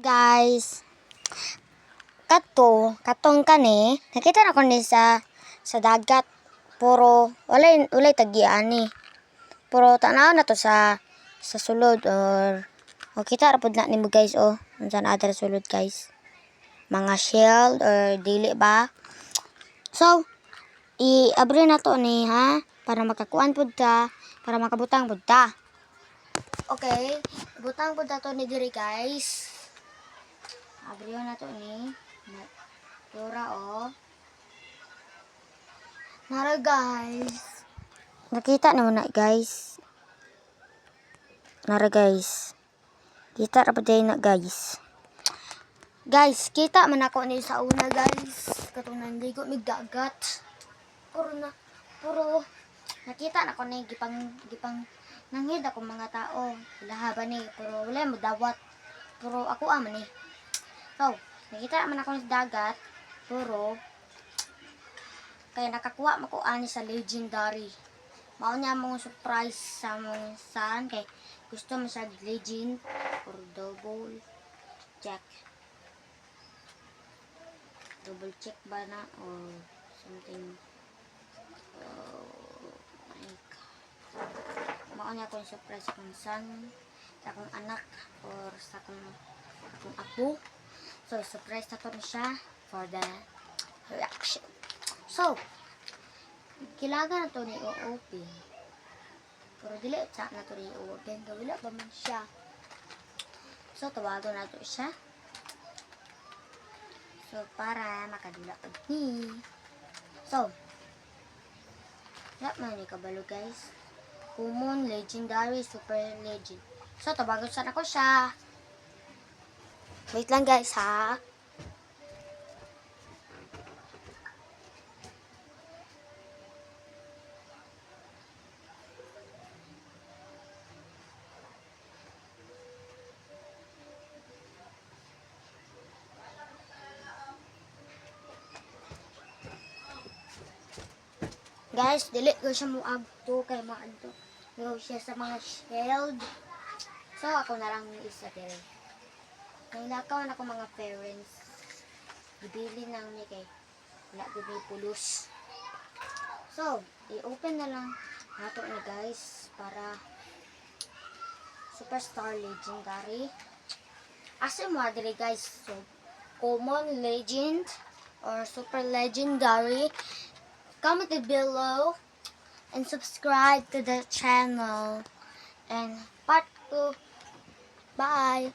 Guys, katong kani, nakita na ko ni sa dagat. Puro walay tagian ni. Puro tanaw na to sa sulod or kita ra pud na nimo guys unsa na adra sulod guys. Mga shell or dili ba? So, i-abri na to ni ha para makakuan pud ta, para makabutang pud ta. Okay, butang pud ta to ni diri guys. Abriyo na to ni. Tura Nara guys. Nakita na mo na guys. Nara guys. Kita ra pud na guys. Guys, kita man ako ni sa una guys. Katong nandigo mig dagat. Puro nakita na ko ni gipang nanghid ako mga tao. Lahaban ni pero wala mo dawat. Puro ako man ni. So, nakita man ako sa dagat, puro kaya nakakuha mo ko ani sa legendary. Mao niya mong surprise sa mong san kay gusto mo sa legend or double check ba na or something. My God. Mao niya kung surprise kung san sa akong anak or sa akong apo. So, surprise na to siya for the reaction. So, kailangan na to ni o-open. Pero dili sa na to ni o-open. Gawila ba man siya? So, tawagan na to siya. So, para makadula pag ni. So, wala man ni kabalo guys. Common, legendary, super legend. So, tawagan sa na ko siya. Wait lang guys ha. Guys, dili ko siya mo agto kay maadto. Go siya sa mga shield. So, ako na lang isa dire. Nailakaw na ako mga parents. Ibili nang ni kay wala gabi pulos. So, i-open na lang nato ni guys para superstar legendary. Asa mo dire guys? So, common, legend or super legendary. Comment it below and subscribe to the channel. And part 2. Bye.